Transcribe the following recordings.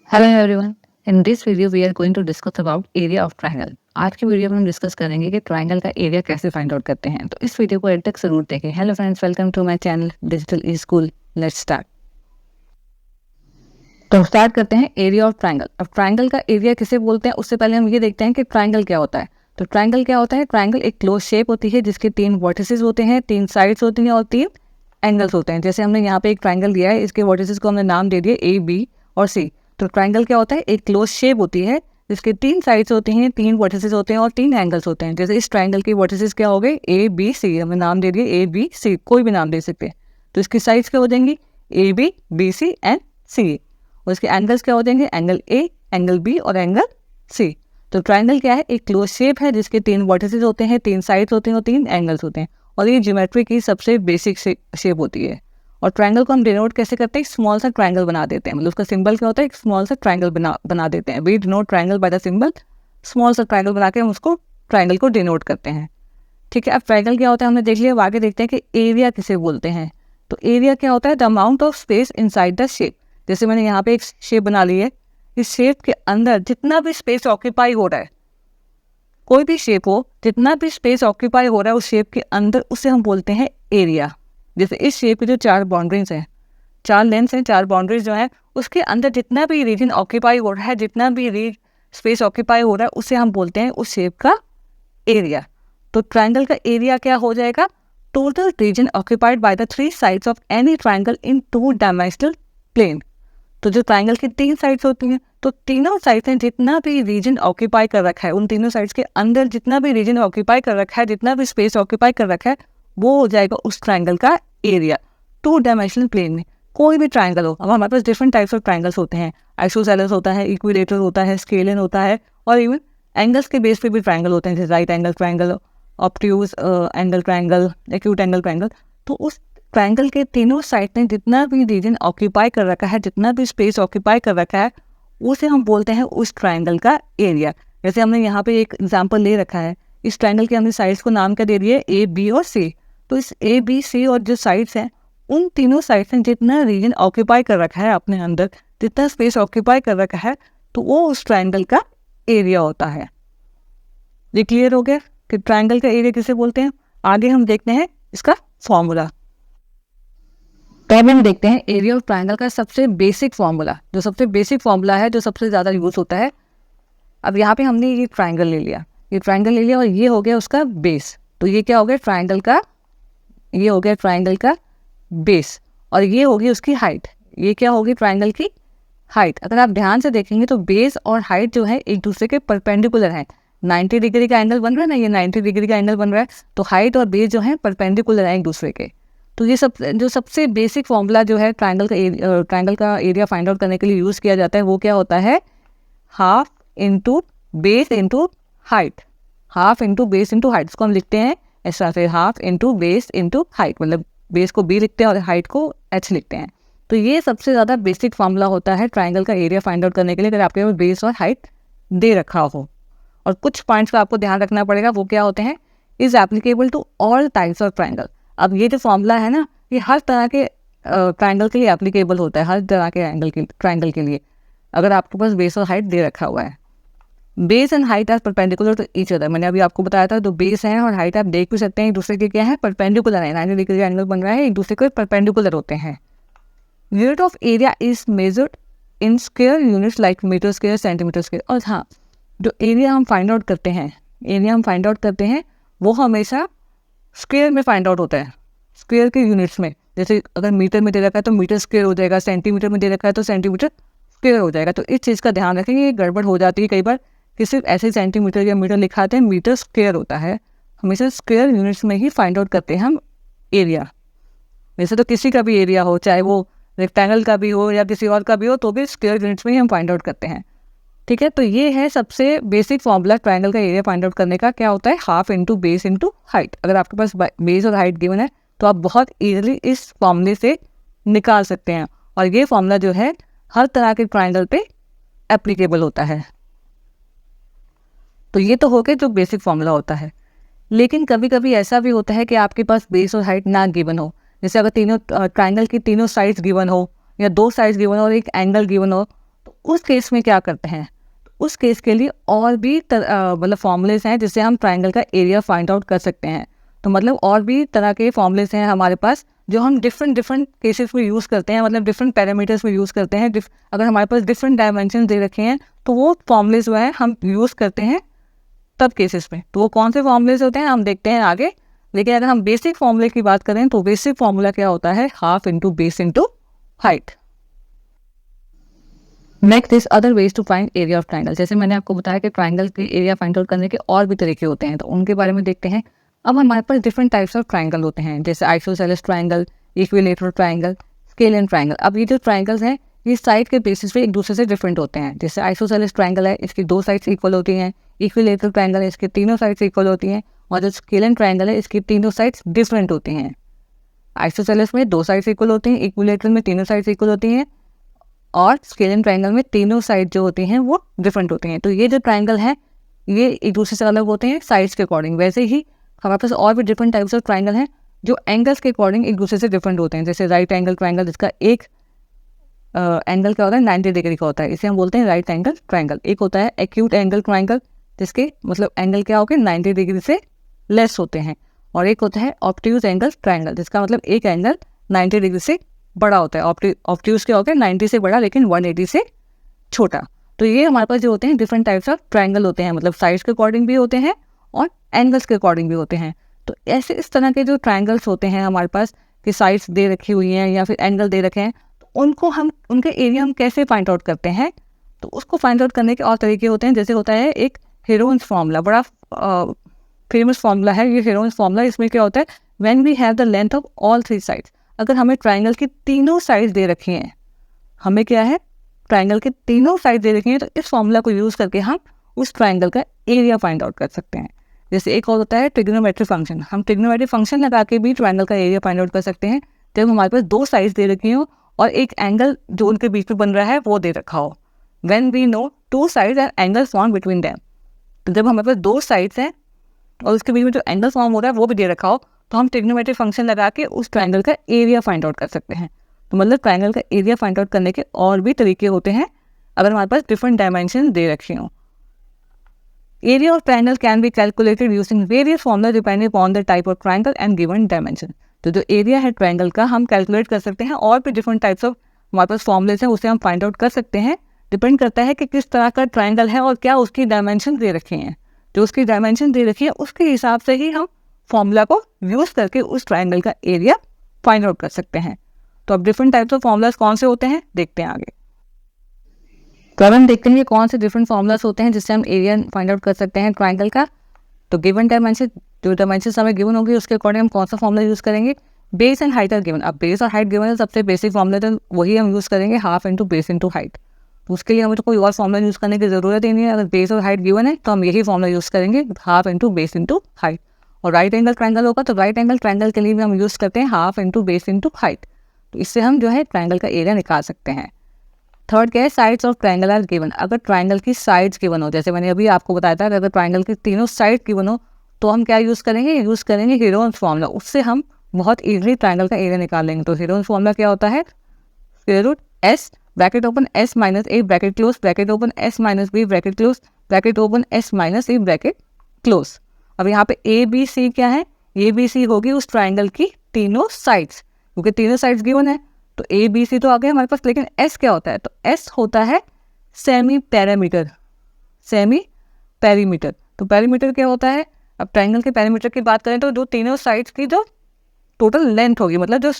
Hello everyone, in this video we are going to discuss about area of triangle. आज की video में हम discuss करेंगे कि ट्रायंगल का एरिया कैसे फाइंड आउट करते हैं। तो इस वीडियो को एंड तक जरूर देखें। Hello friends, welcome to my channel digital e school. Let's start. तो स्टार्ट करते हैं एरिया ऑफ ट्रायंगल। अब ट्रायंगल का एरिया किसे बोलते हैं उससे पहले हम ये देखते हैं कि ट्रायंगल क्या होता है। तो ट्रायंगल क्या होता है? ट्रायंगल एक क्लोज शेप होती है जिसके 3 वर्टिसेस होते हैं, 3 साइड्स होती हैं और 3 एंगल्स होते हैं। जैसे हमने यहाँ पे एक ट्रायंगल दिया है, इसके वर्टिसेस को हमने नाम दे दिया ए, बी और सी। तो ट्रायंगल क्या होता है? एक क्लोज शेप होती है जिसके 3 साइड्स होती हैं, 3 वर्टिसेस होते हैं और 3 एंगल्स होते हैं। जैसे इस ट्रायंगल के वर्टिसेस क्या हो गए? ए, बी, सी। हमने नाम दे दिया ए, बी, सी, कोई भी नाम दे सकते हैं। तो इसकी साइड्स क्या हो जाएंगी? ए, बी, सी एंड सी। और इसके एंगल्स क्या हो जाएंगे? एंगल ए, एंगल बी और एंगल सी। तो ट्रायंगल क्या है? एक क्लोज शेप है जिसके 3 वर्टिसेस होते हैं, 3 साइड्स होते हैं और 3 एंगल्स होते हैं। और ये ज्योमेट्री की सबसे बेसिक शेप होती है। और ट्रायंगल को हम डिनोट कैसे करते हैं? स्मॉल सा ट्रायंगल बना देते हैं। मतलब उसका सिंबल क्या होता है? एक स्मॉल सा ट्रायंगल बना देते हैं। We denote triangle by the symbol. Small सा ट्रायंगल बना के हम उसको ट्रायंगल को डिनोट करते हैं। ठीक है, अब ट्रायंगल क्या होता है हमने देख लिया। अब आगे देखते हैं कि एरिया किसे बोलते हैं। तो एरिया क्या होता है? The amount of space inside the shape. जैसे मैंने यहाँ पे एक शेप बना ली है, इस शेप के अंदर जितना भी स्पेस ऑक्यूपाई हो रहा है, कोई भी शेप हो, जितना भी स्पेस ऑक्यूपाई हो रहा है उस शेप के अंदर, उसे हम बोलते हैं एरिया। जैसे इस शेप की जो 4 बाउंड्रीज हैं, 4 लेंथ्स हैं, 4 बाउंड्रीज जो है, उसके अंदर जितना भी रीजन ऑक्यूपाई हो रहा है, जितना भी स्पेस ऑक्यूपाई हो रहा है, उसे हम बोलते हैं उस शेप का एरिया। तो ट्रायंगल का एरिया क्या हो जाएगा? Total region occupied by the 3 sides of any triangle in 2 dimensional plane. तो जो ट्रायंगल की 3 साइड्स होती हैं, तो तीनों साइड्स हैं जितना भी रीजन ऑक्यूपाई कर रखा है, उन तीनों साइड्स के अंदर जितना भी रीजन ऑक्यूपाई कर रखा है, जितना भी स्पेस ऑक्यूपाई कर रखा है, वो हो जाएगा उस ट्रायंगल का एरिया 2 डायमेंशनल प्लेन में। कोई भी ट्रायंगल हो, अब हमारे पास डिफरेंट टाइप्स ऑफ ट्रायंगल्स होते हैं। आइसोसेलेस होता है, इक्विलेटरल होता है, स्केलियन होता है, और इवन एंगल्स के बेस पे भी ट्रायंगल होते हैं, जैसे right angle triangle, obtuse angle triangle, acute angle triangle. तो उस ट्रायंगल के तीनों साइड ने जितना भी रीजन ऑक्यूपाई कर रखा है, जितना भी स्पेस ऑक्यूपाई कर रखा है, उसे हम बोलते हैं उस ट्रायंगल का एरिया। जैसे हमने यहाँ पे एक एग्जांपल ले रखा है, इस ट्रायंगल के हमने साइड्स को नाम क्या दे दिए? ए, बी और सी। तो इस ए, बी, सी और जो साइड्स हैं, उन तीनों साइड्स ने जितना रीजन ऑक्यूपाई कर रखा है अपने अंदर, जितना स्पेस ऑक्यूपाई कर रखा है, तो वो उस ट्रायंगल का एरिया होता है। ये क्लियर हो गया कि ट्रायंगल का एरिया किसे बोलते हैं? आगे हम देखते हैं इसका फॉर्मूला। पहले हम देखते हैं एरिया ऑफ ट्रायंगल का सबसे बेसिक फॉर्मूला, जो सबसे बेसिक फॉर्मूला है, जो सबसे ज़्यादा यूज होता है। अब यहाँ पे हमने ये ट्रायंगल ले लिया, ये ट्रायंगल ले लिया और ये हो गया उसका बेस। तो ये क्या हो गया? ट्रायंगल का, ये हो गया ट्रायंगल का बेस, और ये होगी उसकी हाइट। ये क्या होगी? ट्रायंगल की हाइट। अगर आप ध्यान से देखेंगे तो बेस और हाइट जो है एक दूसरे के परपेंडिकुलर हैं। 90 डिग्री का एंगल बन रहा है ना, ये 90 डिग्री का एंगल बन रहा है, तो हाइट और बेस जो है परपेंडिकुलर है एक दूसरे के। तो ये सब जो सबसे बेसिक फॉर्मूला जो है ट्रायंगल का एरिया फाइंड आउट करने के लिए यूज़ किया जाता है, वो क्या होता है? Half into base into height. Half into base into height, इसको हम लिखते हैं इस तरह से, half into base into height. मतलब बेस को बी लिखते हैं और हाइट को एच लिखते हैं। तो ये सबसे ज़्यादा बेसिक फॉर्मूला होता है ट्रायंगल का एरिया फाइंड आउट करने के लिए, अगर आपके पास बेस और हाइट दे रखा हो। और कुछ पॉइंट्स का आपको ध्यान रखना पड़ेगा, वो क्या होते हैं? Is applicable to all types of triangle. अब ये जो फॉर्मूला है ना, ये हर तरह के ट्रायंगल के लिए एप्लीकेबल होता है, हर तरह के ट्रायंगल के लिए, अगर आपके पास बेस और हाइट दे रखा हुआ है। Base and height are perpendicular to each other. मैंने अभी आपको बताया था, तो बेस है और हाइट आप देख भी सकते हैं एक दूसरे के क्या है? परपेंडिकुलर है। 90 डिग्री का एंगल बन रहा है, एक दूसरे को परपेंडिकुलर होते हैं। Unit of area is measured in square units like metre square, centimetre square. और हाँ, जो एरिया हम फाइंड आउट करते हैं, वो हमेशा स्क्वायर में फाइंड आउट होता है, स्क्वायर के यूनिट्स में। जैसे अगर मीटर में दे रखा है तो मीटर स्क्वायर हो जाएगा, सेंटीमीटर में दे रखा है तो सेंटीमीटर स्क्वायर हो जाएगा। तो इस चीज़ का ध्यान रखेंगे, ये गड़बड़ हो जाती है कई बार कि सिर्फ ऐसे सेंटीमीटर या मीटर लिखाते हैं, मीटर स्क्वायर होता है। हमेशा स्क्वायर यूनिट्स में ही फाइंड आउट करते हैं हम एरिया। वैसे तो किसी का भी एरिया हो, चाहे वो रेक्टेंगल का भी हो या किसी और का भी हो, तो भी स्क्वायर यूनिट्स में ही हम फाइंड आउट करते हैं। ठीक है, तो ये है सबसे बेसिक फॉर्मूला ट्रायंगल का एरिया फाइंड आउट करने का। क्या होता है? Half into base into height. अगर आपके पास बेस और हाइट गिवन है तो आप बहुत इजीली इस फॉर्मूले से निकाल सकते हैं, और ये फॉर्मूला जो है हर तरह के ट्रायंगल पे एप्लीकेबल होता है। तो ये तो हो गया जो बेसिक फॉर्मूला होता है। लेकिन कभी कभी ऐसा भी होता है कि आपके पास बेस और हाइट ना गिवन हो। जैसे अगर तीनों ट्रायंगल की तीनों साइड्स गिवन हो, या 2 साइड्स गिवन हो और एक एंगल गिवन हो, तो उस केस में क्या करते हैं, उस केस के लिए और भी मतलब फॉर्मूलेस हैं जिससे हम ट्राइंगल का एरिया फाइंड आउट कर सकते हैं। तो मतलब और भी तरह के फॉर्मूलेस हैं हमारे पास जो हम डिफरेंट केसेस में यूज़ करते हैं, मतलब डिफरेंट पैरामीटर्स में यूज़ करते हैं। अगर हमारे पास डिफरेंट डायमेंशन दे रखे हैं तो वो फॉर्मूलेस जो है हम यूज़ करते हैं तब केसेस में। तो वो कौन से फॉर्मूलेस होते हैं हम देखते हैं आगे। लेकिन अगर हम बेसिक फॉर्मूले की बात करें तो बेसिक फॉर्मूला क्या होता है, half into base into height. Next is other ways to find area of triangle. जैसे मैंने आपको बताया कि ट्राइंगल के एरिया फाइंड आउट करने के और भी तरीके होते हैं, तो उनके बारे में देखते हैं। अब हमारे पास डिफरेंट टाइप्स ऑफ ट्राइंगल होते हैं, जैसे isosceles triangle, equilateral triangle, scalene triangle. अब ये जो ट्राइंगल्स हैं ये साइड के बेसिस पे एक दूसरे से डिफरेंट होते हैं। जैसे आइसोसेलेस ट्राइंगल है, इसकी 2 साइड्स इक्वल होती हैं। इक्विलेटरल ट्राइंगल है, इसकी तीनों साइड्स इक्वल होती हैं। और जो स्केलियन ट्राइंगल है, इसकी तीनों साइड्स डिफरेंट होती हैं। आइसोसेलेस में 2 साइड्स इक्वल होती हैं, इक्विलेटरल में तीनों साइड्स इक्वल होती हैं, और स्केलियन ट्राइंगल में तीनों साइड जो होती हैं वो डिफरेंट होती हैं। तो ये जो ट्राइंगल है ये एक दूसरे से अलग होते हैं साइड्स के अकॉर्डिंग। वैसे ही हमारे पास और भी डिफरेंट टाइप्स ऑफ ट्राइंगल हैं जो एंगल्स के अकॉर्डिंग एक दूसरे से डिफरेंट होते हैं। जैसे राइट एंगल ट्राइंगल, जिसका एक एंगल क्या होता है 90 डिग्री का होता है, इसे हम बोलते हैं राइट एंगल ट्राइंगल। एक होता है एक्यूट एंगल ट्राइंगल, जिसके मतलब एंगल क्या होगा 90 डिग्री से लेस होते हैं। और एक होता है ऑब्ट्यूज एंगल ट्राइंगल, जिसका मतलब एक एंगल 90 डिग्री से बड़ा होता है। ऑब्ट्यूज क्या होगा 90 से बड़ा लेकिन 180 से छोटा। तो ये हमारे पास जो होते हैं डिफरेंट टाइप्स ऑफ ट्राइंगल होते हैं, मतलब साइड्स के अकॉर्डिंग भी होते हैं और एंगल्स के अकॉर्डिंग भी होते हैं। तो ऐसे इस तरह के जो ट्राइंगल्स होते हैं हमारे पास कि साइड्स दे रखी हुई हैं या फिर एंगल दे रखे हैं, तो उनको हम उनके एरिया हम कैसे फाइंड आउट करते हैं। तो उसको फाइंड आउट करने के और तरीके होते हैं। जैसे होता है एक हेरोन्स फार्मूला, बड़ा फेमस फार्मूला है ये हेरोन्स फार्मूला। इसमें क्या होता है, when we have the length of all 3 sides. अगर हमें ट्राइंगल की तीनों साइड्स दे रखी हैं, हमें क्या है ट्राइंगल के तीनों साइड दे रखी हैं, तो इस फॉर्मूला को यूज़ करके हम उस ट्राइंगल का एरिया फाइंड आउट कर सकते हैं। जैसे एक और होता है ट्रिग्नोमेट्रिक फंक्शन। हम ट्रिग्नोमेट्रिक फंक्शन लगा के भी ट्राइंगल का एरिया फाइंड आउट कर सकते हैं जब हमारे पास 2 साइड्स दे रखी हो और एक एंगल जो उनके बीच में बन रहा है वो दे रखा हो। When we know 2 sides and angle form between them. तो जब हमारे पास 2 साइड्स हैं और उसके बीच में जो एंगल फॉर्म हो रहा है वो भी दे रखा हो, तो हम ट्रिग्नोमेट्रिक फंक्शन लगा के उस ट्राइंगल का एरिया फाइंड आउट कर सकते हैं। तो मतलब ट्राइंगल का एरिया फाइंड आउट करने के और भी तरीके होते हैं अगर हमारे पास डिफरेंट डायमेंशन दे रखे हों। Area of triangle can be calculated using various formula depending upon the type of triangle and given dimension. तो जो एरिया है ट्राइंगल का हम कैलकुलेट कर सकते हैं, और भी डिफरेंट टाइप्स ऑफ हमारे पास फॉर्मूलेस हैं उसे हम फाइंड आउट कर सकते हैं। डिपेंड करता है कि किस तरह का ट्राइंगल है और क्या उसकी डायमेंशन दे रखे हैं। जो उसकी डायमेंशन दे रखी है उसके हिसाब से ही हम फॉर्मूला को यूज़ करके उस ट्राइंगल का एरिया फाइंड आउट कर सकते हैं। तो अब डिफरेंट टाइप्स ऑफ फॉर्मूलाज कौन से होते हैं देखते हैं आगे। तो अब हम देखते हैं कि कौन से डिफरेंट फॉर्मूलाज होते हैं जिससे हम एरिया फाइंड आउट कर सकते हैं ट्राइंगल का। तो गिवन डायमेंशन, जो डायमेंशन हमें गिवन होगी उसके अकॉर्डिंग हम कौन सा फॉर्मूला यूज़ करेंगे। Base and height are given. अब बेस और हाइट गिवन है, सबसे बेसिक फॉर्मूला तो वही हम यूज़ करेंगे, half into base into height. तो उसके लिए हमें तो कोई और फॉर्मूला यूज़ करने की ज़रूरत ही नहीं है। अगर बेस और हाइट गिवन है तो हम यही फॉर्मूला यूज़ करेंगे, half into base into height. और राइट एंगल ट्राइंगल होगा तो राइट एंगल ट्राइंगल के लिए भी हम यूज़ करते हैं half into base into height. तो इससे हम जो है ट्राइंगल का एरिया निकाल सकते हैं। थर्ड क्या है, sides of triangle are given. अगर ट्राइंगल की साइड्स गिवन हो, जैसे मैंने अभी आपको बताया था कि अगर ट्राइंगल की तीनों साइड गिवन हो तो हम क्या यूज़ करेंगे, यूज़ करेंगे हेरोन्स फार्मूला। उससे हम बहुत ईजिली ट्राइंगल का एरिया निकाल लेंगे। तो हेरोन्स फार्मूला क्या होता है, square root s bracket open s minus a bracket close bracket open s minus b bracket close bracket open s minus a bracket close. अब यहाँ पे ए बी सी क्या है, ए बी सी होगी उस ट्राइंगल की तीनों sides, क्योंकि तीनों साइड्स गिवन है। तो ए बी सी तो आ गया हमारे पास, लेकिन एस क्या होता है, तो एस होता है सेमी पैरामीटर। सेमी पैरीमीटर, तो पैरीमीटर क्या होता है, अब ट्राइंगल के पैरीमीटर की बात करें तो जो तीनों साइड्स की जो टोटल लेंथ होगी, मतलब जो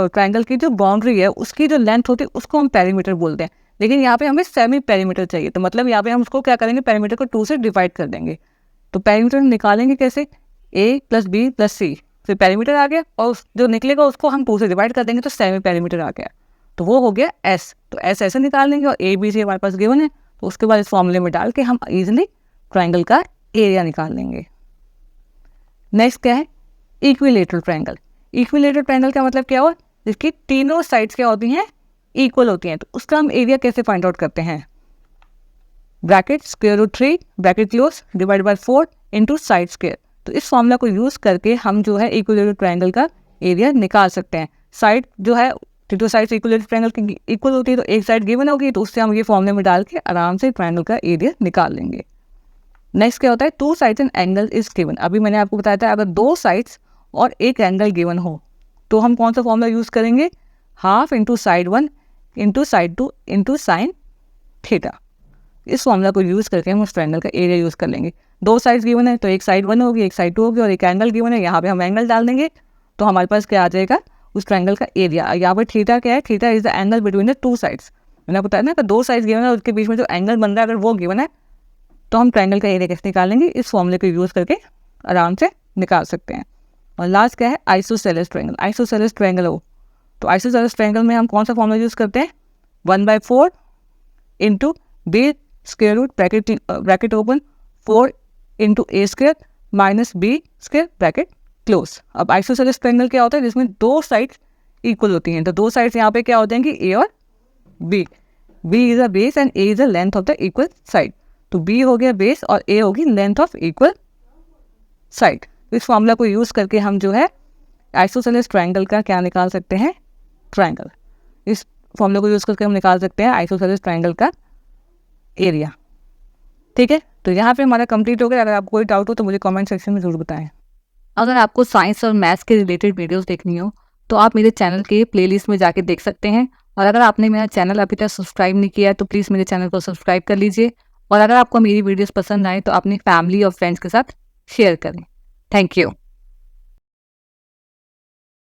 ट्राइंगल की जो बाउंड्री है उसकी जो लेंथ होती है उसको हम पैरीमीटर बोलते हैं। लेकिन यहाँ पे हमें सेमी पैरीमीटर चाहिए, तो मतलब यहाँ पे हम उसको क्या करेंगे, पैरीमीटर को 2 से डिवाइड कर देंगे। तो पैरीमीटर निकालेंगे कैसे, a प्लस बी प्लस सी, फिर पैरीमीटर आ गया और जो निकलेगा उसको हम 2 से डिवाइड कर देंगे तो सेमी पैरीमीटर आ गया, तो वो हो गया s। तो s ऐसे निकाल लेंगे और a b c हमारे पास गिवन है, तो उसके बाद इस फॉर्मूले में डाल के हम ईजिली ट्राइंगल का एरिया निकाल लेंगे। नेक्स्ट क्या है, इक्विलेटरल ट्राइंगल। इक्विलेटरल ट्राइंगल का मतलब क्या हुआ, जिसकी तीनों साइड्स क्या होती हैं, इक्वल होती हैं। तो उसका हम एरिया कैसे फाइंड आउट करते हैं, bracket square root 3 bracket close divide by 4 into side square. तो इस फॉर्मूला को यूज़ करके हम जो है इक्विलेटरल ट्राइंगल का एरिया निकाल सकते हैं। साइड जो है तो साइड्स इक्वलेटरल ट्रायंगल की इक्वल होती है, तो एक साइड गिवन होगी, तो उससे हम ये फॉर्मूले में डाल के आराम से ट्रायंगल का एरिया निकाल लेंगे। नेक्स्ट क्या होता है, 2 sides and angle is given. अभी मैंने आपको बताया था अगर 2 साइड्स और एक एंगल गिवन हो तो हम कौन सा फॉर्मूला यूज़ करेंगे, half into side 1 into side 2 into sine theta. इस फॉर्मूला को यूज़ करके हम उस ट्रायंगल का एरिया यूज़ कर लेंगे। 2 साइड्स गिवन है तो एक साइड 1 होगी, एक साइड 2 होगी, और एक एंगल गिवन है, यहाँ पे हम एंगल डाल देंगे तो हमारे पास क्या आ जाएगा, उस ट्रायंगल का एरिया। यहाँ पर थीटा क्या है, theta is the angle between the 2 sides. मैंने आपको बताया ना कि 2 साइड्स गिवन है, उसके बीच में जो एंगल बन रहा है अगर वो गिवन है तो हम ट्रायंगल का एरिया कैसे निकालेंगे, इस फॉर्मूले को यूज़ करके आराम से निकाल सकते हैं। और लास्ट क्या है, आइसोसेलेस ट्रायंगल। आइसोसेलेस ट्रायंगल हो तो आइसोसेलेस ट्रायंगल में हम कौन सा फॉर्मूला यूज़ करते हैं, 1/4 into b square root bracket open 4 into a square minus b square bracket close. अब आइसोसेलेस ट्रायंगल क्या होता है, जिसमें 2 साइड्स इक्वल होती हैं। तो 2 साइड्स यहाँ पे क्या होते हैं कि ए और बी। B is a base and a is a length of the equal side. तो बी हो गया बेस और ए होगी लेंथ ऑफ इक्वल साइड। इस फॉर्मूला को यूज़ करके हम जो है आइसोसेलेस ट्रायंगल का क्या निकाल सकते हैं, ट्रायंगल। इस फॉर्मूला को यूज़ करके हम निकाल सकते हैं आइसोसेलेस ट्रायंगल का एरिया। ठीक है, तो यहाँ पे हमारा कंप्लीट हो गया। अगर आपको कोई डाउट हो तो मुझे कमेंट सेक्शन में ज़रूर बताएं। अगर आपको साइंस और मैथ्स के रिलेटेड वीडियोस देखनी हो तो आप मेरे चैनल के प्लेलिस्ट में जाके देख सकते हैं। और अगर आपने मेरा चैनल अभी तक सब्सक्राइब नहीं किया है तो प्लीज़ मेरे चैनल को सब्सक्राइब कर लीजिए। और अगर आपको मेरी वीडियोस पसंद आए तो अपनी फैमिली और फ्रेंड्स के साथ शेयर करें। Thank you.